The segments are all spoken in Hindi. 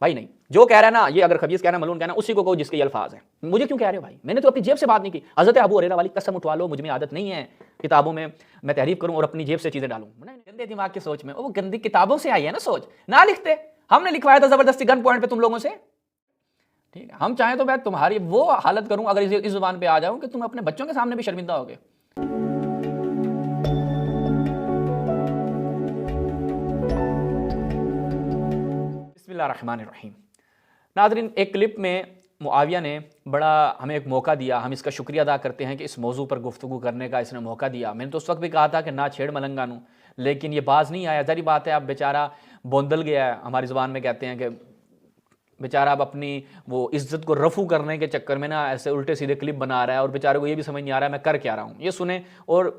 भाई नहीं, जो कह रहा है ना, ये अगर खबीस कहना, मलून कहना, उसी को कहो जिसके ये अल्फाज हैं। मुझे क्यों कह रहे हो भाई? मैंने तो अपनी जेब से बात नहीं की। हजरत अबू हुरैरा वाली कसम उठवा लो, मुझ में आदत नहीं है किताबों में मैं तहरीफ करूं और अपनी जेब से चीजें डालूं। गंदे दिमाग की सोच में, वो गंदी किताबों से आई है ना सोच, ना लिखते। हमने लिखवाया था जबरदस्ती गन पॉइंट पे तुम लोगों से, ठीक है। हम चाहें तो मैं तुम्हारी वो हालत करूं अगर इस जुबान पे आ जाऊं कि तुम अपने बच्चों के सामने भी शर्मिंदा होगे। बिस्मिल्लाहिर्रहमानिर्रहीम। नाज़रीन, एक क्लिप में मुआविया ने बड़ा हमें एक मौका दिया, हम इसका शुक्रिया अदा करते हैं कि इस मौजू पर गुफ्तगू करने का इसने मौका दिया। मैंने तो उस वक्त भी कहा था कि ना छेड़ मलंगानू, लेकिन ये बाज नहीं आया। ज़ाहिर बात है, अब बेचारा बोंदल गया है, हमारी ज़ुबान में कहते हैं कि बेचारा अब अपनी वो इज्जत को रफू करने के चक्कर में ना ऐसे उल्टे सीधे क्लिप बना रहा है और बेचारे को ये भी समझ नहीं आ रहा है मैं कर क्या रहा हूँ। ये सुने। और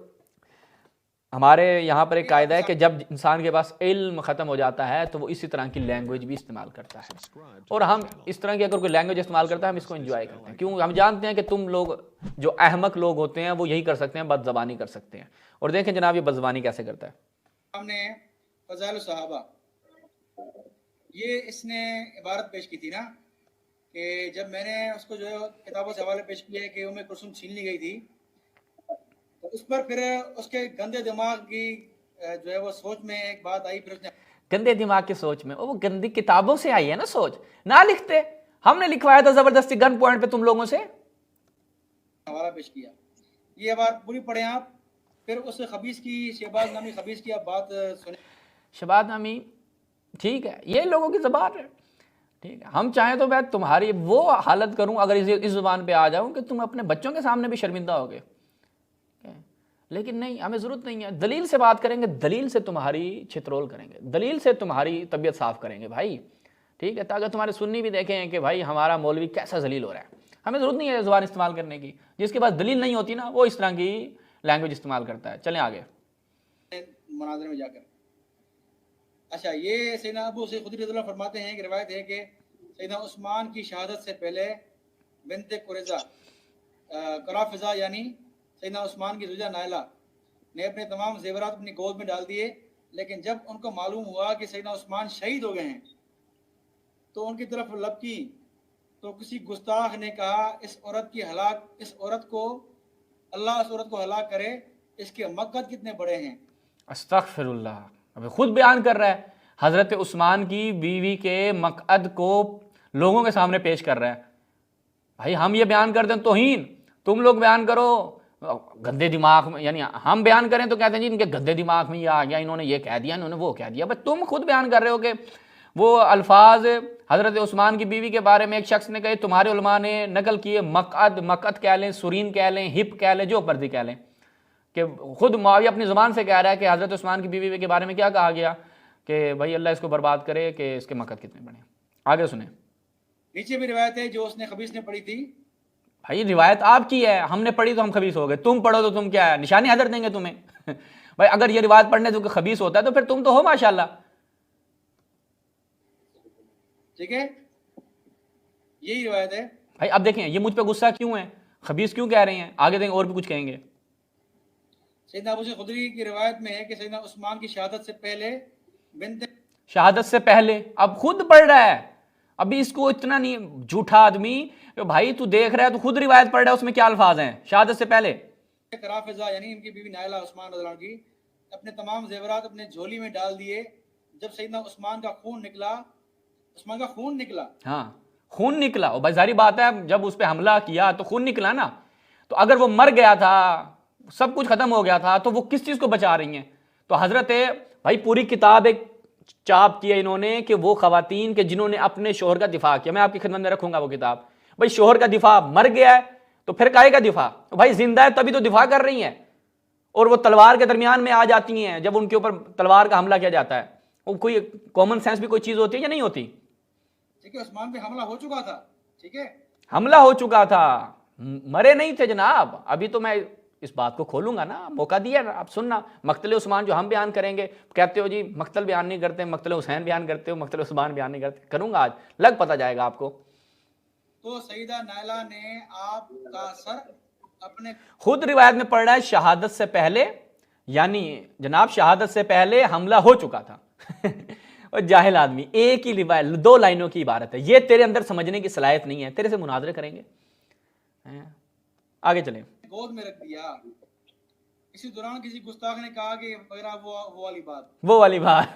हमारे यहाँ पर एक कायदा है कि जब इंसान के पास इल्म ख़त्म हो जाता है तो वो इसी तरह की लैंग्वेज भी इस्तेमाल करता है, और हम इस तरह की अगर कोई लैंग्वेज इस्तेमाल करता है हम इसको एंजॉय करते हैं। क्यों? हम जानते हैं कि तुम लोग जो अहमक लोग होते हैं वो यही कर सकते हैं, बदज़बानी कर सकते हैं। और देखें जनाब ये बदज़बानी कैसे करता है। हमने फज़ाइल सहाबा, ये इसने इबारत पेश की थी ना कि जब मैंने उसको जो है किताबों से हवाले पेश किया है कि उम्मे कुलसूम छीन ली गई थी, तो उस पर फिर उसके गंदे दिमाग की जो है वो सोच में एक बात आई। फिर उसने गंदे दिमाग की सोच में, वो गंदी किताबों से आई है ना सोच, ना लिखते। हमने लिखवाया था जबरदस्ती गन पॉइंट पे तुम लोगों से, हवाला पेश किया। ये बात पूरी पढ़े आप, फिर उस खबीस की, शहबाज नामी खबीस की आप बात सुने। शहबाज नामी, ठीक है, ये लोगों की ज़बान है, ठीक है। हम चाहें तो मैं तुम्हारी वो हालत करूं अगर इस ज़ुबान पे आ जाऊं कि तुम अपने बच्चों के सामने भी शर्मिंदा होगे, लेकिन नहीं, हमें ज़रूरत नहीं है। दलील से बात करेंगे, दलील से तुम्हारी छितरोल करेंगे, दलील से तुम्हारी तबीयत साफ़ करेंगे भाई, ठीक है, ताकि तुम्हारे सुन्नी भी देखें कि भाई हमारा मौलवी कैसा जलील हो रहा है। हमें ज़रूरत नहीं है ज़ुबान इस्तेमाल करने की। जिसके पास दलील नहीं होती ना वो इस तरह की लैंग्वेज इस्तेमाल करता है। चलें आगे मुनाज़रे में जाकर। अच्छा, ये सैयदना अबू सईद खुदरी रज़ियल्लाहु अन्हु फरमाते हैं कि रिवायत है कि सैयदना उस्मान की शहादत से पहले बिन्ते कुरैज़ा कराफिज़ा यानी सैयदना उस्मान की ज़ौजा नायला ने अपने तमाम ज़ेवरात अपनी गोद में डाल दिए, लेकिन जब उनको मालूम हुआ कि सैयदना उस्मान शहीद हो गए हैं तो उनकी तरफ लपकी, तो किसी गुस्ताख ने कहा इस औरत को अल्लाह इस औरत को हलाक करे, इसके मक़सद कितने बड़े हैं। अस्तग़फिरुल्लाह, अभी खुद बयान कर रहा है, हज़रत उस्मान की बीवी के मक़सद को लोगों के सामने पेश कर रहा है। भाई हम ये बयान कर दें तौहीन, तुम लोग बयान करो गंदे दिमाग में, यानी हम बयान करें तो कहते हैं जी इनके गंदे दिमाग में ये आ गया, इन्होंने ये कह दिया, इन्होंने वो कह दिया। बस तुम खुद बयान कर रहे हो कि वो अल्फाज हज़रत उस्मान की बीवी के बारे में एक शख्स ने कहे, तुम्हारे उलमा ने नकल किए, मक़द कह लें, सुरीन कह लें, हिप कह लें, जो मर्जी कह लें, कि खुद मुआविया अपनी ज़ुबान से कह रहा है कि हज़रत उस्मान की बीवी के बारे में क्या कहा गया कि भाई अल्लाह इसको बर्बाद करे, कि इसके मक़सद कितने बने। आगे सुने। नीचे भी रिवायत है जो उसने खबीस ने पढ़ी थी। भाई रिवायत आपकी है, हमने पढ़ी तो हम खबीस हो गए, तुम पढ़ो तो तुम क्या है, निशानी हज़र देंगे तुम्हें। भाई अगर ये रिवायत पढ़ने से खबीस होता है तो फिर तुम तो हो माशाल्लाह, ठीक है, यही रिवायत है। भाई अब देखें ये मुझ पे गुस्सा क्यों है, खबीस क्यों कह रहे हैं, आगे देखें और भी कुछ कहेंगे। सैयदना अबू सईद खुदरी की रिवायत में है कि सैयदना उस्मान की शहादत से पहले शहादत से पहले, अब खुद पढ़ रहा है, अभी इसको इतना नहीं, झूठा आदमी। भाई तू देख रहा है, तू खुद रिवायत पढ़ रहा है, उसमें क्या अल्फाज हैं शहादत से पहले। कराफिज़ा यानी इनकी बीवी नायला उस्मान रज़ियल्लाहु अन्हु की अपने तमाम ज़ेवरात अपने झोली में डाल दिए। जब सैयदना उस्मान का खून निकला, हाँ खून निकला, और भाई सारी बात है, जब उस पर हमला किया तो खून निकला ना। तो अगर वो मर गया था, सब कुछ खत्म हो गया था, तो वो किस चीज को बचा रही हैं। तो हजरत भाई पूरी किताब एक चाप की है इन्होंने कि वो खवातीन के जिन्होंने अपने शोहर का दिफा किया, मैं आपकी खिदमत में रखूंगा वो किताब। भाई शोहर का दिफा, मर गया है तो फिर काहे का दिफा, तो भाई जिंदा है तभी तो दिफा कर रही हैं, और वो तलवार के दरमियान में आ जाती हैं जब उनके ऊपर तलवार का हमला किया जाता है। वो कोई कॉमन सेंस भी कोई चीज होती है या नहीं होती। ठीक है, उस्मान पे हमला हो चुका था, ठीक है, हमला हो चुका था, मरे नहीं थे जनाब। अभी तो मैं इस बात को खोलूंगा ना, मौका दिया ना, आप सुनना। मक्तल उस्मान जो हम बयान करेंगे, कहते हो जी मक्तल बयान नहीं करते, मक्तल हुसैन बयान करते हो, मक्तल उस्मान बयान नहीं करते, करूंगा आज, लग पता जाएगा आपको। तो सईदा नायला ने आपका सर अपने, खुद रिवायत में पढ़ रहा है शहादत से पहले, यानी जनाब शहादत से पहले हमला हो चुका था। और जाहिल आदमी, एक ही रिवायत 2 लाइनों की इबारत है, ये तेरे अंदर समझने की सलाहियत नहीं है, तेरे से मुनाजरे करेंगे। आगे चलें। गोद में रख दिया। इसी दौरान किसी गुस्ताख ने कहा कि वगैरह वो वाली बात, वो वाली बात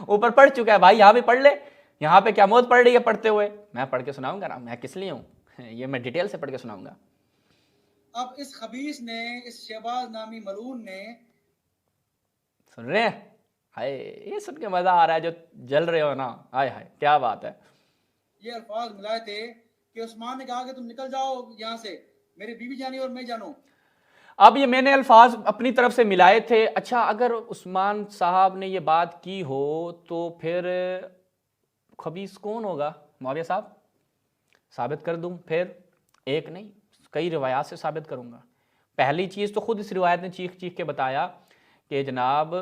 ऊपर पढ़ चुका है भाई, यहाँ भी पढ़ ले, यहाँ पे क्या मौत पढ़ रही है पढ़ते हुए, मैं पढ़ के सुनाऊंगा ना, मैं किस लिए हूँ, ये मैं डिटेल से पढ़ के सुनाऊंगा। अब इस खबीस ने, इस शहबाज नामी मलून ने, सुन रहे हैं, हाय ये सुन के मजा आ रहा है, जो जल रहे हो ना, हाय हाय क्या बात है। ये अल्फाज मिलाए थे कि उस्मान ने कहा कि तुम निकल जाओ यहाँ से, मेरी बीवी जानी और मैं जानूं। अब ये मैंने अल्फाज अपनी तरफ से मिलाए थे। अच्छा, अगर उस्मान साहब ने ये बात की हो तो फिर खबीस कौन होगा? मुआविया साहब साबित कर दूं? फिर एक नहीं कई रिवायात से साबित करूंगा। पहली चीज़ तो खुद इस रिवायत ने चीख चीख के बताया कि जनाब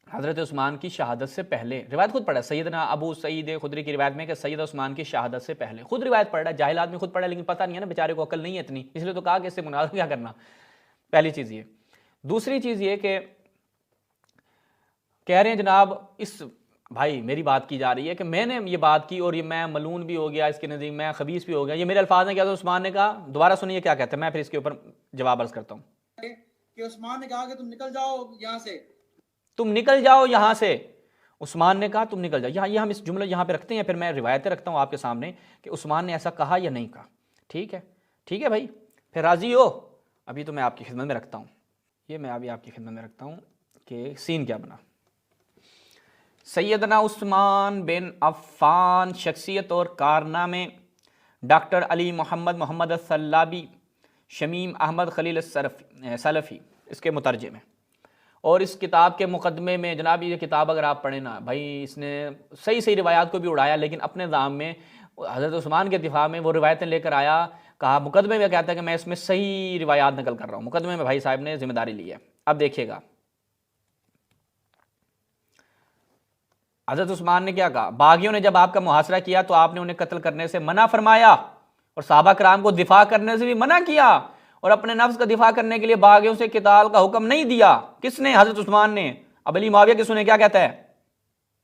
हज़रत उस्मान की शहादत से पहले, रिवायत खुद पढ़ा सैयदना अबू सईद खुदरी की रिवायत में कि सैयद उस्मान की शहादत से पहले, खुद रिवायत पढ़ रहा है, जाहिल आदमी खुद पढ़ा, लेकिन पता नहीं है ना बेचारे को, अकल नहीं है इतनी, इसलिए तो कहा कि इससे मुनाज़रा क्या करना। पहली चीज़ ये। दूसरी चीज़ ये कि कह रहे हैं जनाब, इस भाई मेरी बात की जा रही है कि मैंने ये बात की और ये मैं मलून भी हो गया इसके नज़दीक, मैं खबीस भी हो गया, ये मेरे अल्फाज हैं। क्या तो उस्मान ने कहा, दोबारा सुनिए क्या कहते हैं, मैं फिर इसके ऊपर जवाब अर्ज करता हूँ। कि उस्मान ने कहा कि तुम निकल जाओ यहाँ से, तुम निकल जाओ यहाँ से, उस्मान ने कहा तुम निकल जाओ। यहाँ ये हम इस जुमले यहाँ पे रखते हैं, फिर मैं रिवायतें रखता हूँ आपके सामने कि उस्मान ने ऐसा कहा या नहीं कहा। ठीक है, ठीक है भाई, फिर राज़ी हो? अभी तो मैं आपकी खिदमत में रखता हूँ, ये मैं अभी आपकी खिदमत में रखता हूँ कि सीन क्या बना। सैयदना उस्मान बिन अफ़्फ़ान शख्सियत और कारनामे, डॉक्टर अली मोहम्मद मोहम्मद सल्लाबी शमीम अहमद खलील सलफ़ी इसके मुतरजमे, और इस किताब के मुकदमे में जनाब, ये किताब अगर आप पढ़ें ना भाई, इसने सही सही रिवायात को भी उड़ाया, लेकिन अपने दाम में हज़रत उस्मान के दिफा में वो रिवायतें लेकर आया, कहा मुकदमे में कहता है कि मैं इसमें सही रिवायात नकल कर रहा हूँ। मुकदमे में भाई साहब ने जिम्मेदारी ली है। अब देखिएगा हज़रत उस्मान ने क्या कहा, बागियों ने जब आपका मुहासरा किया तो आपने उन्हें कत्ल करने से मना फरमाया और सहाबा कराम को दिफा करने से भी मना किया, और अपने नफ्स का दिफा करने के लिए बागियों से किताल का हुक्म नहीं दिया। किसने? हज़रत उस्मान ने। अब अली मुआविया की सुने क्या कहता है।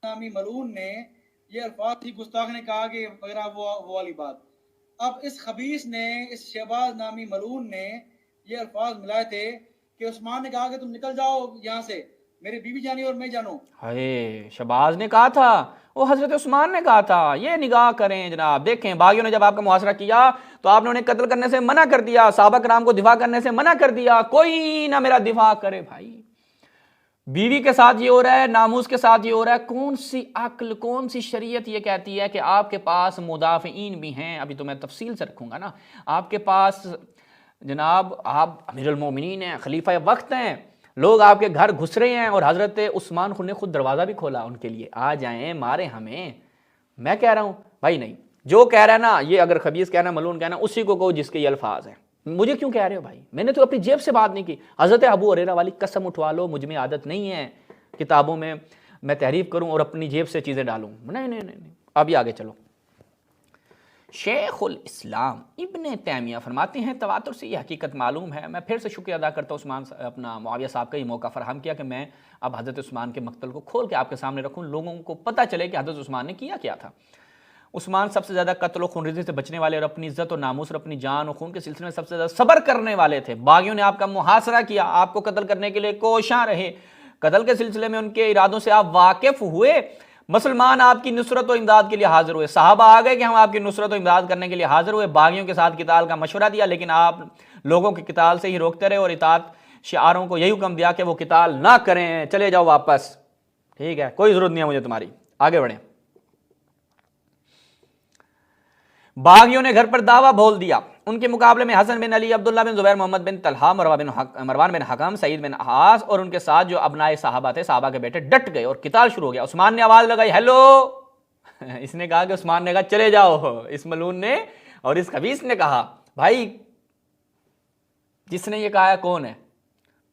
नामी मलून ने ये अल्फाज थी, गुस्ताख ने कहा कि वगैरह वो वाली बात। अब इस खबीस ने, इस शहबाज नामी मलून ने ये अल्फाज मिलाए थे कि उस्मान ने कहा कि तुम निकल जाओ यहाँ से, मेरी बीवी जानी और मैं जानूं। हाय, शहबाज ने कहा था, वो हज़रत उस्मान ने कहा था। ये निगाह करें जनाब, देखें बागियों ने जब आपका मुहासरा किया तो आपने उन्हें कत्ल करने से मना कर दिया, सहाबा कराम को दिफा करने से मना कर दिया, कोई ना मेरा दिफा करे। भाई बीवी के साथ ये हो रहा है, नामूस के साथ ये हो रहा है, कौन सी अक्ल, कौन सी शरीयत ये कहती है कि आपके पास मुदाफ़िईन भी हैं। अभी तो मैं तफसील से रखूंगा ना, आपके पास जनाब आप अमीरुल मोमिनीन हैं, खलीफा वक्त हैं, लोग आपके घर घुस रहे हैं, और हज़रत उस्मान ने खुद दरवाज़ा भी खोला उनके लिए, आ जाएं मारे हमें। मैं कह रहा हूँ भाई नहीं, जो कह रहा है ना, ये अगर खबीस कहना, मलून कहना, उसी को कहो जिसके ये अल्फाज हैं। मुझे क्यों कह रहे हो भाई, मैंने तो अपनी जेब से बात नहीं की। हज़रत अबू हुरैरा वाली कसम उठवा लो, मुझ में आदत नहीं है किताबों में मैं तहरीफ करूँ और अपनी जेब से चीज़ें डालूँ, नहीं नहीं नहीं नहीं। अभी आगे चलो। शेखुल इस्लाम इब्ने तैमिया फरमाते हैं, तवातुर से ये हकीकत मालूम है। मैं फिर से शुक्रिया अदा करता हूँ उस्मान अपना मुआविया साहब का ये मौका फराहम किया कि मैं अब हज़रत उस्मान के मकतल को खोल के आपके सामने रखूँ, लोगों को पता चले कि हज़रत उस्मान ने किया क्या था। उस्मान सबसे ज़्यादा कत्ल खूनरेज़ी से बचने वाले और अपनी इज्जत और नामूस और अपनी जान और खून के सिलसिले में सबसे ज़्यादा सब्र करने वाले थे। बागियों ने आपका मुहासरा किया, आपको कत्ल करने के लिए कोशां रहे, कत्ल के सिलसिले में उनके इरादों से आप वाकिफ हुए। मुसलमान आपकी नुसरत और इमदाद के लिए हाजिर हुए, सहाबा आ गए कि हम आपकी नुसरत और इमदाद करने के लिए हाजिर हुए। बागियों के साथ किताल का मशवरा दिया, लेकिन आप लोगों के किताल से ही रोकते रहे और इताअत शिआरों को यही हुक्म दिया कि वो किताल ना करें, चले जाओ वापस, ठीक है, कोई ज़रूरत नहीं है मुझे तुम्हारी, आगे बढ़ें। बागियों ने घर पर दावा बोल दिया। उनके मुकाबले में हसन बिन अली, अब्दुल्ला बिन जुबैर, मोहम्मद बिन तलहा, मरवान बिन हकम, सईद बिन आस और उनके साथ जो अबनाए साहबा थे, साहबा के बेटे डट गए और किताल शुरू हो गया। उस्मान ने आवाज लगाई, हेलो। इसने कहा कि उस्मान ने कहा चले जाओ, इस मलून ने और इस खबीस ने कहा। भाई जिसने ये कहा कौन है?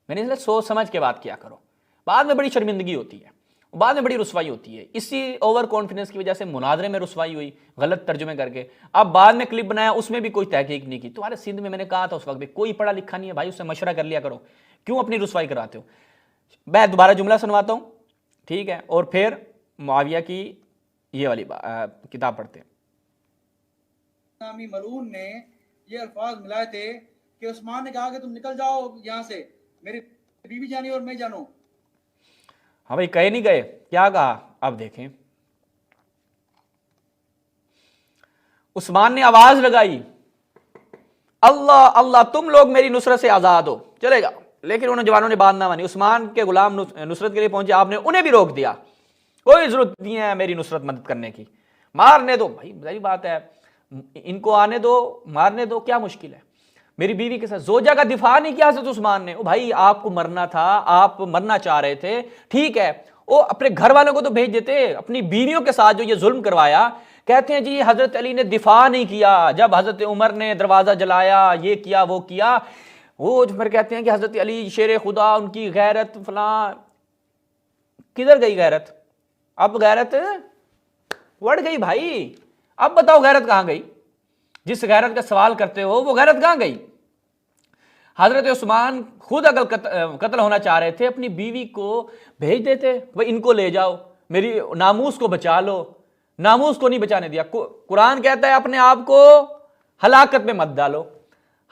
मैंने इसलिए सोच समझ के बात किया करो, बाद में बड़ी शर्मिंदगी होती है, बाद में बड़ी रुसवाई होती है। इसी ओवर कॉन्फिडेंस की वजह से मुनाजरे में रुसवाई हुई, गलत तर्जुमे करके। अब बाद में क्लिप बनाया, उसमें भी कोई तहकीक नहीं की। तुम्हारे सिंध में मैंने कहा था उस वक्त भी, कोई पढ़ा लिखा नहीं है भाई, उससे मशवरा कर लिया करो, क्यों अपनी रुसवाई कराते हो। मैं दोबारा जुमला सुनवाता हूं, ठीक है, और फिर मुआविया की ये वाली किताब पढ़ते हैं। नामी मलून ने ये अल्फाज मिलाए थे कि उस्मान ने कहा कि तुम निकल जाओ यहाँ से, मेरी बीवी जानी और मैं जानूं। हाँ भाई, कहे नहीं गए, क्या कहा अब देखें। उस्मान ने आवाज लगाई, अल्लाह अल्लाह, तुम लोग मेरी नुसरत से आजाद हो, चलेगा। लेकिन उन जवानों ने बात ना मानी। उस्मान के गुलाम नुसरत के लिए पहुंचे, आपने उन्हें भी रोक दिया, कोई जरूरत नहीं है मेरी नुसरत मदद करने की, मारने दो। भाई सही बात है, इनको आने दो, मारने दो, क्या मुश्किल है। मेरी बीवी के साथ जोजा का दिफा नहीं किया हज़रत उस्मान ने। ओ भाई, आपको मरना था, आप मरना चाह रहे थे, ठीक है, वो अपने घर वालों को तो भेज देते, अपनी बीवियों के साथ जो ये जुल्म करवाया। कहते हैं जी हजरत अली ने दिफा नहीं किया, जब हजरत उमर ने दरवाजा जलाया, ये किया वो किया, वो फिर कहते हैं कि हजरत अली शेर खुदा, उनकी गैरत फलां। किधर गई गैरत? अब गैरत बढ़ गई भाई। अब बताओ गैरत कहां गई? जिस गैरत का सवाल करते हो वो गैरत कहां गई? हजरत उस्मान खुद अगर कत्ल होना चाह रहे थे, अपनी बीवी को भेज देते, भाई इनको ले जाओ, मेरी नामूस को बचा लो। नामूस को नहीं बचाने दिया। कुरान कहता है अपने आप को हलाकत में मत डालो।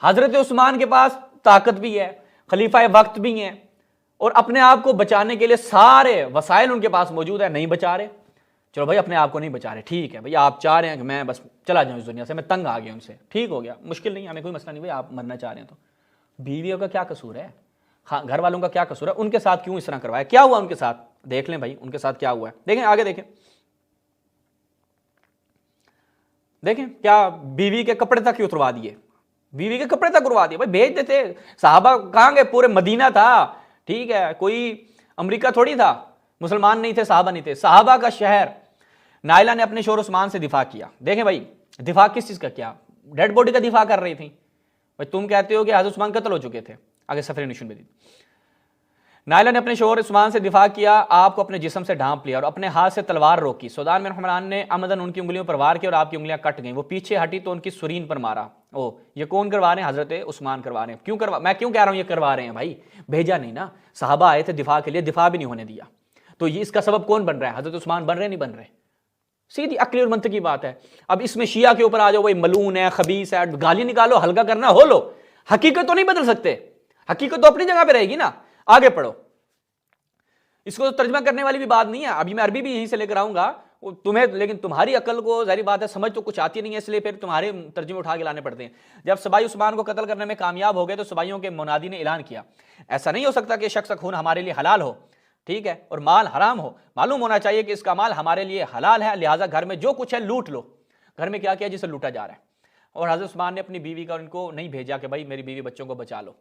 हजरत उस्मान के पास ताकत भी है, खलीफा वक्त भी है, और अपने आप को बचाने के लिए सारे वसाइल उनके पास मौजूद है, नहीं बचा रहे। चलो भाई, अपने आप को नहीं बचा रहे, ठीक है भाई, आप चाह रहे हैं कि मैं बस चला जाऊं इस दुनिया से, मैं तंग आ गया उनसे, ठीक हो गया, मुश्किल नहीं, हमें कोई मसला नहीं भाई, आप मरना चाह रहे हैं तो। बीवियों का क्या कसूर है? हाँ, घर वालों का क्या कसूर है? उनके साथ क्यों इस तरह करवाया? क्या हुआ उनके साथ? देख लें भाई, उनके साथ क्या हुआ है, देखें, आगे देखें। देखें क्या बीवी के कपड़े तक क्यों उतरवा दिए, बीवी के कपड़े तक उतरवा दिए। भाई भेज देते, साहबा कहां गए? पूरे मदीना था, ठीक है, कोई अमेरिका थोड़ी था, मुसलमान नहीं थे, साहबा नहीं थे, साहबा का शहर। नायला ने अपने शोहर उस्मान से दिफा किया। देखें भाई, दिफा किस चीज का किया? डेड बॉडी का दिफा कर रही थी। भाई तुम कहते हो कि हज़रत उस्मान कत्ल हो चुके थे, आगे सफर निशन में दी। नायला ने अपने शोहर उस्मान से दिफा किया, आपको अपने जिस्म से ढांप लिया और अपने हाथ से तलवार रोकी। सौदान बिन हुमरान ने अमदन उनकी उंगलियों पर वार किया और आपकी उंगलियां कट गईं। वो पीछे हटी तो उनकी सुरीन पर मारा। ओ, ये कौन करवा रहे हैं? हजरत उस्मान करवा रहे हैं। क्यों करवा, मैं क्यों कह रहा हूं ये करवा रहे हैं भाई? भेजा नहीं ना, साहबा आए थे दिफा के लिए, दिफा भी नहीं होने दिया, तो ये इसका सबब कौन बन रहा है? हजरत उस्मान बन रहे नहीं बन रहे? सीधी अक्ली और मंतकी बात है। अब इसमें शिया के ऊपर आ जाओ, भाई मलून है, खबीस है, गाली निकालो, हल्का करना हो लो, हकीकत तो नहीं बदल सकते, हकीकत तो अपनी जगह पे रहेगी ना। आगे पढ़ो, इसको तो तर्जमा करने वाली भी बात नहीं है। अभी मैं अरबी भी यहीं से लेकर आऊंगा तुम्हें, लेकिन तुम्हारी अकल को जाहिर बात है समझ तो कुछ आती नहीं है, इसलिए फिर तुम्हारे तर्जुमे उठा के लाने पड़ते हैं। जब सबाई उस्मान को कत्ल करने में कामयाब हो गए तो सबाइयों के मुनादी ने ऐलान किया, ऐसा नहीं हो सकता कि शख्स का खून हमारे लिए हलाल हो, ठीक है, और माल हराम हो। मालूम होना चाहिए कि इसका माल हमारे लिए हलाल है, लिहाजा घर में जो कुछ है लूट लो। घर में क्या किया जिसे लूटा जा रहा है। और हजरत उस्मान ने अपनी बीवी का उनको नहीं भेजा कि भाई मेरी बीवी बच्चों को बचा लो।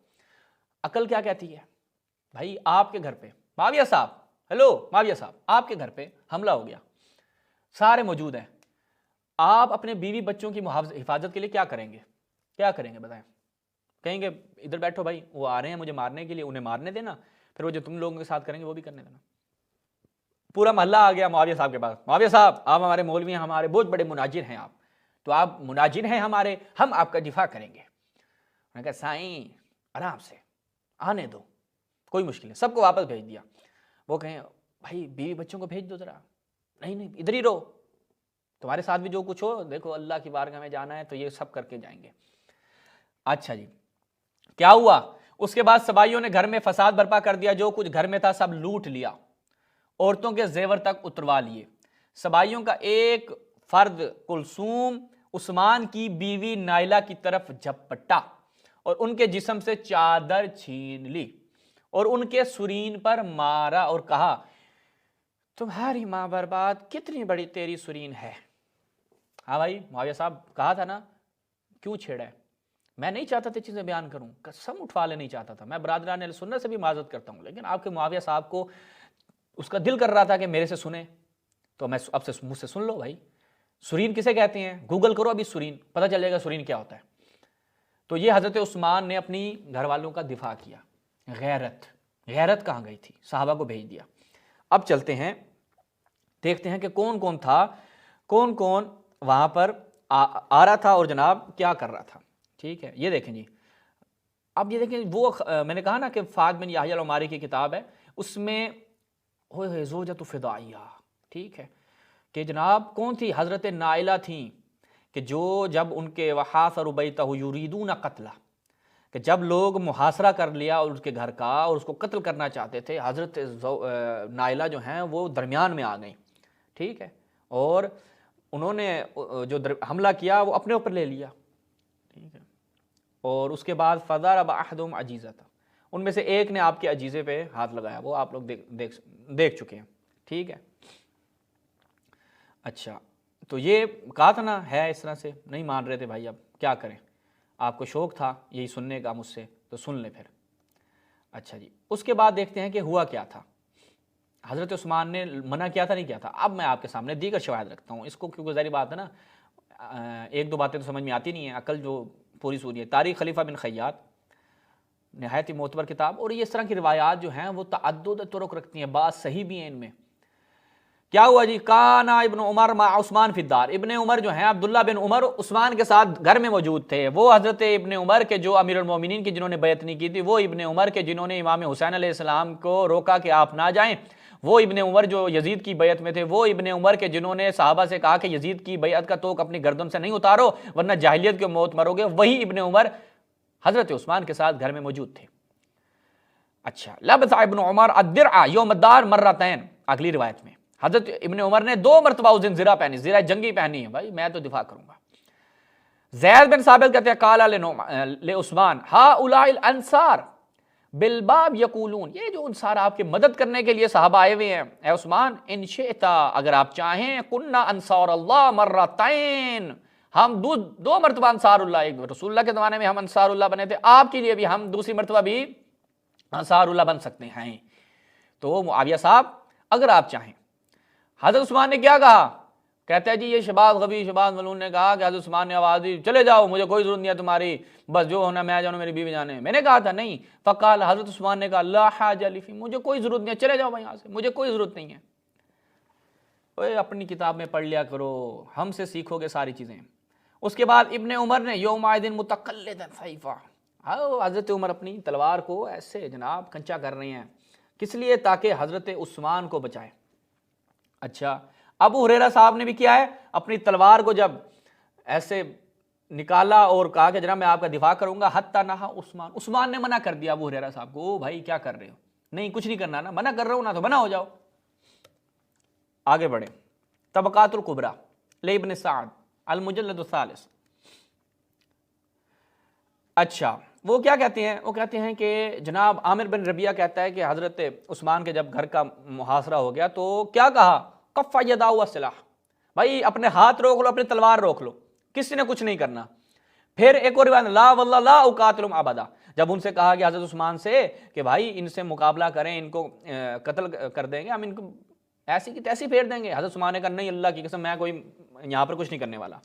अकल क्या कहती है भाई? आपके घर पे माविया साहब, हेलो माविया साहब, आपके घर पे हमला हो गया, सारे मौजूद हैं, आप अपने बीवी बच्चों की हिफाजत के लिए क्या करेंगे? क्या करेंगे बताएं? कहेंगे इधर बैठो भाई, वो आ रहे हैं मुझे मारने के लिए, उन्हें मारने देना, फिर वो जो तुम लोगों के साथ करेंगे वो भी करने देना। पूरा मोहल्ला आ गया मुआविया साहब के पास, मुआविया साहब आप हमारे मौलवी हैं, हमारे बहुत बड़े मुनाजिर हैं आप, तो आप मुनाजिर हैं हमारे, हम आपका दिफा करेंगे। उन्होंने कहा साईं आराम से आने दो, कोई मुश्किल नहीं। सबको वापस भेज दिया। वो कहें भाई बीवी बच्चों को भेज दो जरा, नहीं नहीं इधर ही रहो, तुम्हारे साथ भी जो कुछ हो, देखो अल्लाह की बारगाह में जाना है तो ये सब करके जाएंगे। अच्छा जी, क्या हुआ? उसके बाद सबाइयों ने घर में फसाद बर्पा कर दिया, जो कुछ घर में था सब लूट लिया, औरतों के जेवर तक उतरवा लिए। सबाइयों का एक फर्द कुलसूम उस्मान की बीवी नाइला की तरफ झपटा और उनके जिस्म से चादर छीन ली और उनके सुरीन पर मारा और कहा, तुम्हारी मां बर्बाद, कितनी बड़ी तेरी सुरीन है। हाँ भाई, मुआविया साहब कहा था ना, क्यों छेड़ा है? मैं नहीं चाहता था चीजें बयान करूं, कसम उठवा ले नहीं चाहता था। मैं बरादरान अहले सुन्नत से भी माजरत करता हूं, लेकिन आपके मुआविया साहब को उसका दिल कर रहा था कि मेरे से सुने, तो मैं अब से मुझसे सुन लो भाई। सुरीन किसे कहते हैं? गूगल करो अभी सुरीन, पता चलेगा सुरीन क्या होता है। तो ये हजरत उस्मान ने अपनी घर वालों का दिफा किया। गैरत, गैरत कहाँ गई थी? साहबा को भेज दिया। अब चलते हैं, देखते हैं कि कौन कौन था, कौन कौन वहां पर आ रहा था और जनाब क्या कर रहा था। ठीक है, ये देखें जी। अब ये देखें, वो मैंने कहा ना कि फाद बिन याह्या अल-उमारी की किताब है, उसमें हो ज़ौजतु फ़िदाइया, ठीक है, कि जनाब कौन थी, हज़रत नाइला थी, कि जो जब उनके वहासर बैतहु युरीदून कत्ला, कि जब लोग मुहासरा कर लिया और उसके घर का और उसको कत्ल करना चाहते थे, हज़रत नाइला जो हैं वो दरमियान में आ गई, ठीक है, और उन्होंने जो हमला किया वो अपने ऊपर ले लिया, ठीक है, और उसके बाद फ़ज़र अब अहदुम अजीज़ा था, उनमें से एक ने आपके अजीज़े पे हाथ लगाया, वो आप लोग देख चुके हैं, ठीक है। अच्छा, तो ये कहा था ना, है इस तरह से, नहीं मान रहे थे भाई, अब क्या करें, आपको शौक़ था यही सुनने का मुझसे, तो सुन ले फिर। अच्छा जी, उसके बाद देखते हैं कि हुआ क्या था। हज़रत उस्मान ने मना किया था, नहीं किया था। अब मैं आपके सामने दीगर शवाहिद रखता हूँ इसको, क्योंकि ज़ाहिर बात है ना, एक दो बातें तो समझ में आती नहीं है, अकल जो पूरी सूरी है। तारीख़ खलीफा बिन खय्यात नहायत ही मोतबर किताब, और ये इस तरह की रिवायात जो हैं वो तअद्दुद तुरुक रखती हैं, बात सही भी है इनमें। क्या हुआ जी, काना इब्न उमर मा उस्मान फिद्दार, इब्ने उमर जो हैं, अब्दुल्ला बिन उमर उस्मान के साथ घर में मौजूद थे। वो हज़रत इब्ने उमर के जो अमीरुल मोमिनीन की जिन्होंने बैत नहीं की थी, वो इब्ने उमर के जिन्होंने इमाम हुसैन अलैहिस्सलाम को रोका कि आप ना जाएं, वो इब्ने उमर जो यजीद की बैत में थे, वो इब्ने उमर के जिन्होंने सहाबा से कहा कि यजीद की बैत का तोक अपनी गर्दन से नहीं उतारो वरना जाहिलियत की मौत मरोगे, वही इब्ने उमर हज़रत उस्मान के साथ घर में मौजूद थे। अच्छा, लबसा इब्न उमर अद्दिरअ यौमद्दार मर्रतैन, अगली रिवायत में हज़रत इब्ने उमर ने 2 मरतबा उस दिन ज़िरा पहनी, ज़िरा जंगी पहनी है, भाई मैं तो दिफा करूंगा। ज़ैद बिन साबित कहते हैं काला ले उस्मान हाउलाइल अंसार बिलबाब यकूलून, ये जो अंसार आपकी मदद करने के लिए साहबा आए हुए हैं, ए उस्मान इन शिअता, अगर आप चाहें, कुन्ना अंसार अल्लाह मर्रतैन, हम 2 मरतबा अंसारुल्लाह, एक रसूलुल्लाह के ज़माने में हम अंसारुल्लाह बने थे, आपके लिए भी हम दूसरी मरतबा भी अंसारुल्लाह बन सकते हैं। तो मुआविया साहब अगर आप चाहें, हज़रत उस्मान ने क्या कहा, कहते हैं जी ये शबाज गबी शबाज मलून ने कहा कि हज़रत उस्मान ने आवाज़ दी, चले जाओ, मुझे कोई ज़रूरत नहीं है तुम्हारी, बस जो होना मैं जानूँ, मेरी बीवी जाने। मैंने कहा था नहीं, फ़काल, हज़रत उस्मान ने कहा ला हाजा ली फ़ी, मुझे कोई ज़रूरत नहीं है, चले जाओ भाई यहाँ से, मुझे कोई ज़रूरत नहीं है। ओए अपनी किताब में पढ़ लिया करो, हमसे सीखोगे सारी चीज़ें। उसके बाद इब्ने उमर ने यौमाइदिन मुतक़ल्लिदन सैफ़ा, हज़रत उमर अपनी तलवार को ऐसे जनाब कंचा कर रहे हैं, किस लिए, ताकि हज़रत उस्मान को बचाए। अच्छा, अबू हुरैरा साहब ने भी किया है, अपनी तलवार को जब ऐसे निकाला और कहा कि जनाब मैं आपका दिफा करूंगा, हत्ता नहा उस्मान, उस्मान ने मना कर दिया अबू हुरैरा साहब को, ओ भाई क्या कर रहे हो, नहीं कुछ नहीं करना ना, मना कर रहा हूं ना, तो मना हो जाओ। आगे बढ़े, तबकातुल कुबरा ले इब्न साद अल मुजल्लद सालिस। अच्छा, वो क्या कहते हैं, वो कहते हैं कि जनाब आमिर बिन रबिया कहता है कि हज़रत उस्मान के जब घर का मुहासरा हो गया तो क्या कहा, कफ़ा यदाउ अस्सलाह, भाई अपने हाथ रोक लो, अपनी तलवार रोक लो, किसी ने कुछ नहीं करना। फिर एक और रिवायत, ला वल्लाह ला उकातिलुम अबदा, जब उनसे कहा कि हज़रत उस्मान से कि भाई इनसे मुकाबला करें, इनको कत्ल कर देंगे, हम इनको ऐसी की तैसी फेर देंगे। हज़रत उस्मान ने कहा नहीं, अल्लाह की कसम मैं कोई यहाँ पर कुछ नहीं करने वाला।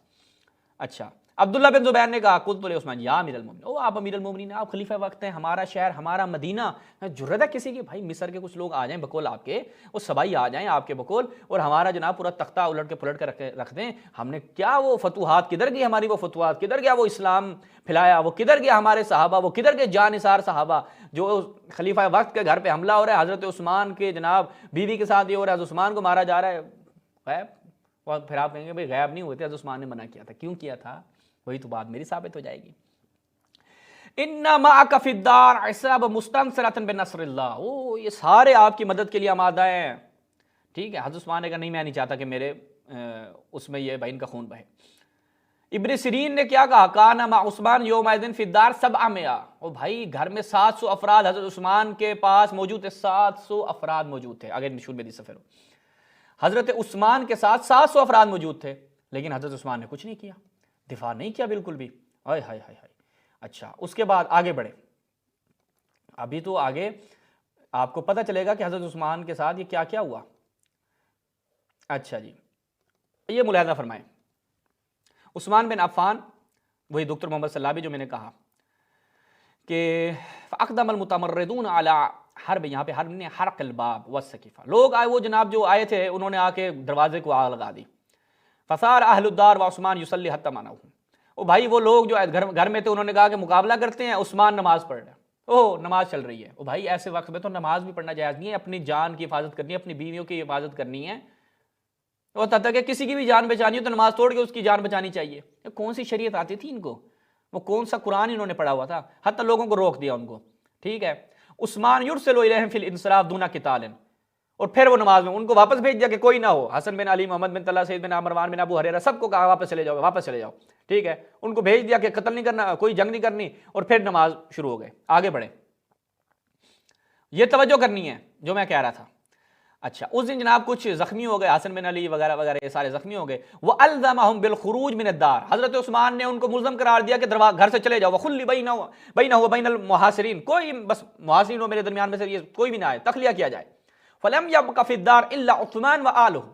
अच्छा, अब्दुल्ला बिन ज़ुबैर ने कहा कुल तो उस्मान या अमीरुल मोमिनीन, ओ आप अमीरुल मोमिनीन, आप खलीफा वक्त हैं, हमारा शहर हमारा मदीना, जुर्रत है किसी की, भाई मिस्र के कुछ लोग आ जाएं बकोल आपके, वो सबाई आ जाएं आपके बकोल, और हमारा जनाब पूरा तख्ता उलट के पुलट कर रख दें, हमने क्या वो फतूहात किधर गई हमारी, वो फतूहात किधर गया, वो इस्लाम फैलाया, वो किधर गया हमारे सहाबा, वो किधर गए जानिसार सहाबा, जो खलीफा वक्त के घर पर हमला हो रहा है, हज़रत उस्मान के जनाब बीवी के साथ ये हो रहा है, उस्मान को मारा जा रहा है गैब। और फिर आप कहेंगे भाई गैब नहीं हुए थे, हज़रत उस्मान ने मना किया था, क्यों किया था, वही तो बात मेरी साबित हो जाएगी। इन्ना माअका फिद्दार असाब मुस्तंसरतन बिनस्रिल्लाह, ओ ये सारे आपकी मदद के लिए आमादा हैं, ठीक है। हज़रत उस्मान ने कहा नहीं, मैं नहीं चाहता कि मेरे उसमें ये बहन का खून बहे। इब्न सिरीन ने क्या कहा, काना मा उस्मान यौमाइदिन फिद्दार सबअ मिया, ओ भाई घर में 700 अफराद हज़रत उस्मान के पास मौजूद थे, 700 अफराद मौजूद थे। अगर निशूर में दी सफ़र हो, हज़रत उस्मान के साथ 700 अफराद मौजूद थे, लेकिन हज़रत उस्मान ने कुछ नहीं किया, दिफा नहीं किया बिल्कुल भी। हाय हाय हाय हाय। अच्छा, उसके बाद आगे बढ़े, अभी तो आगे आपको पता चलेगा कि हज़रत उस्मान के साथ ये क्या क्या हुआ। अच्छा जी, ये मुलाहिज़ा फरमाएं, उस्मान बिन अफ़्फ़ान, वही डॉक्टर मोहम्मद सल्लाबी जो मैंने कहा कि फ़अक़दमल मुतमर्रिदून अला हर्ब, यहाँ पे हर्ब ने हरक़ल बाब वस्सक़ीफ़ा, लोग आए, वो जनाब जो आए थे उन्होंने आके दरवाजे को आग लगा दी। फसार अहलुद्दार व उस्मान युसल्ली हत्ता माना, ओ भाई वो लोग जो घर में थे उन्होंने कहा कि मुकाबला करते हैं, उस्मान नमाज पढ़ रहा है, ओह नमाज चल रही है। ओ भाई ऐसे वक्त में तो नमाज भी पढ़ना जायज़ नहीं है, अपनी जान की हिफाजत करनी है, अपनी बीवियों की हिफाजत करनी है, वो कहता कि किसी की भी जान बचानी हो तो नमाज तोड़ के उसकी जान बचानी चाहिए। ये कौन सी शरीयत आती थी इनको, वो कौन सा कुरान इन्होंने पढ़ा हुआ था, हत्ता लोगों को रोक दिया उनको। ठीक है, उस्मान युरसिलु इलैहिम फिल इंसराफ दूना कितालिन, और फिर वो नमाज में उनको वापस भेज दिया कि कोई ना हो। हसन बिन अली, मोहम्मद बिन तल्ला, सैयद बिन मरवान बिन अबू हुरैरा, सबको कहा वापस चले जाओ, वापस चले जाओ। ठीक है, उनको भेज दिया कि कत्ल नहीं करना, कोई जंग नहीं करनी, और फिर नमाज शुरू हो गए, आगे बढ़े। ये तवज्जो करनी है जो मैं कह रहा था। अच्छा, उस दिन जनाब कुछ जख्मी हो गए, हसन बिन अली वगैरह वगैरह ये सारे जख्मी हो गए। वह अल्ज़महुम बिल खुरूज मिन अद्दार, हजरत उस्मान ने उनको मुल्ज़म करार दिया कि घर से चले जाओ। वखुल्ली बैनहु व बैनल मुहासिरीन, कोई बस मुहासिरीन मेरे दरमियान में से ये कोई भी ना आए, तखलिया किया जाए। फलम यबक़ फ़िद्दार इल्ला उस्मान व आलुहु,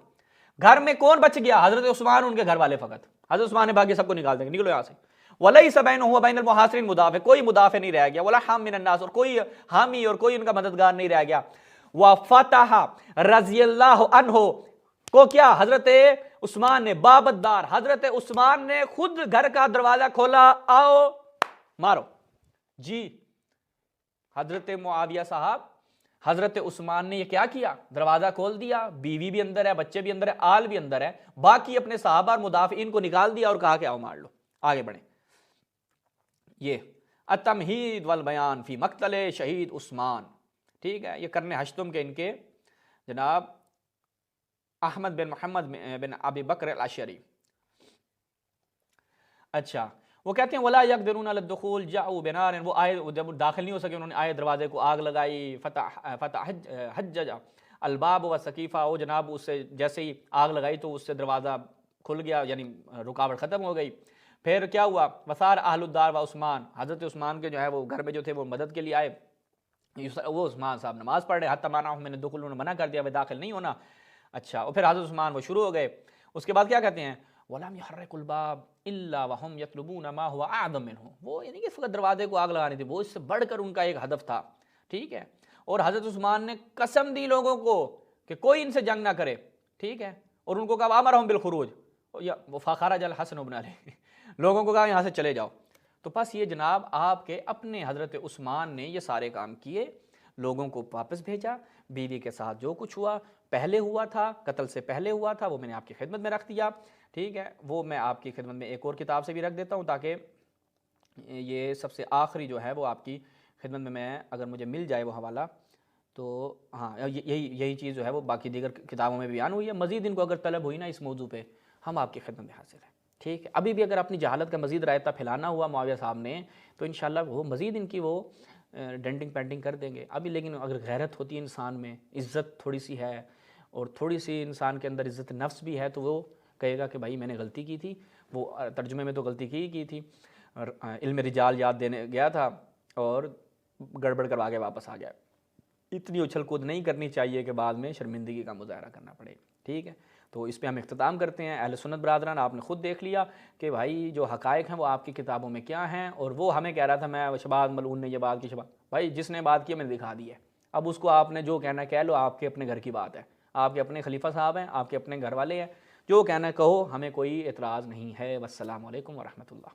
घर में कौन बच गया? हजरत उस्मान, उनके घर वाले फ़कत। हजरत उस्मान ने भाग्य सबको निकाल देंगे, निकलो यहाँ से। वलैसा बैनहु व बैनल मुहासिरीन मुदाफ़े, कोई मुदाफ़े नहीं रह गया। वला हाम मिनन नास, और कोई हामी और कोई उनका मददगार नहीं रह गया। व फतह रज़ियल्लाहु अन्हु को क्या? हजरत उस्मान ने, बाबतदार हजरत उस्मान ने खुद घर का दरवाजा खोला, आओ मारो जी। हजरत मुआविया साहब, हजरत उस्मान ने ये क्या किया? दरवाजा खोल दिया, बीवी भी अंदर है, बच्चे भी अंदर है, आल भी अंदर है, बाकी अपने सहाबा और मुदाफिन को निकाल दिया और कहा कि आओ मार लो, आगे बढ़े। ये अतमहीद वल बयान फी मक्तल शहीद उस्मान। ठीक है, ये करने हश्तुम के इनके जनाब अहमद बिन मोहम्मद बिन अबी बकर अल-अशरी। अच्छा, वो कहते हैं वला यक़दिरून अला दुख़ूल जाऊ बिनार, वो आए, जब दाखिल नहीं हो सके उन्होंने आए, दरवाजे को आग लगाई। फतह हज्जज अलबाब व सकीफ़ा, वो जनाब उससे जैसे ही आग लगाई तो उससे दरवाज़ा खुल गया, यानी रुकावट ख़त्म हो गई। फिर क्या हुआ? वसार अहलुद्दार व उस्मान, हज़रत उस्मान के जो है वो घर में जो थे वो मदद के लिए आए। वो उस्मान साहब नमाज पढ़ रहे, हत्ता माना मैंने दुखुल, उन्होंने मना कर दिया वे दाखिल नहीं होना। अच्छा, और फिर हज़रत उस्मान वो शुरू हो गए। उसके बाद क्या कहते हैं? वलम यहर्रिकुल बाब इल्ला वहुम यतलबून मा हुवा अअज़म मिन्हु, वो यानी कि फ़कत दरवाजे को आग लगानी थी, वो इससे बढ़कर उनका एक हदफ था। ठीक है, और हज़रत उस्मान ने कसम दी लोगों को कि कोई इनसे जंग ना करे। ठीक है, और उनको कहा अमरहुम बिल खुरूज, या वो फ़खरज अल हसन इब्न अली, लोगों को कहा यहाँ से चले जाओ। तो बस ये जनाब आपके अपने हज़रत उस्मान ने ये सारे काम किए, लोगों को वापस भेजा, बीवी के साथ जो कुछ हुआ पहले हुआ था, कत्ल से पहले हुआ था, वो मैंने आपकी खिदमत में रख दिया। ठीक है, वो मैं आपकी खिदमत में एक और किताब से भी रख देता हूँ, ताकि ये सबसे आखिरी जो है वो आपकी खिदमत में मैं, अगर मुझे मिल जाए वो हवाला, तो हाँ, यही चीज़ जो है वो बाकी दीगर किताबों में बयान हुई है। मज़ीद इनको अगर तलब हुई ना इस मौजू पे, हम आपकी खिदमत में हाजिर हैं। ठीक है, अभी भी अगर अपनी जहालत का मज़ीद रायता फैलाना हुआ मुआविया साहब ने, तो इंशाल्लाह वो मज़ीद इनकी वो डेंटिंग पेंटिंग कर देंगे। अभी लेकिन अगर गैरत होती है इंसान में, इज़्ज़त थोड़ी सी है, और थोड़ी सी इंसान के अंदर इज़्ज़त नफ्स भी है, तो वो कहेगा कि भाई मैंने गलती की थी। वो तर्जुमे में तो गलती की थी, और इल्म रिजाल याद देने गया था और गड़बड़ करवा के वापस आ गया। इतनी उछल कूद नहीं करनी चाहिए कि बाद में शर्मिंदगी का मुजाहरा करना पड़े। ठीक है, तो इस पे हम इख्तिताम करते हैं। अहले सुन्नत बरादरान, आपने ख़ुद देख लिया कि भाई जो हक़ाइक़ हैं वो आपकी किताबों में क्या हैं, और वो हमें कह रहा था मैं शबाज़ मलऊन ने ये बात की, शबाज़ भाई जिसने बात की मैंने दिखा दी है। अब उसको आपने जो कहना कह लो, आपके अपने घर की बात है, आपके अपने खलीफा साहब हैं, आपके अपने घर वाले हैं, जो कहना कहो, हमें कोई एतराज़ नहीं है। वस्सलामु अलैकुम व रहमतुल्लाह।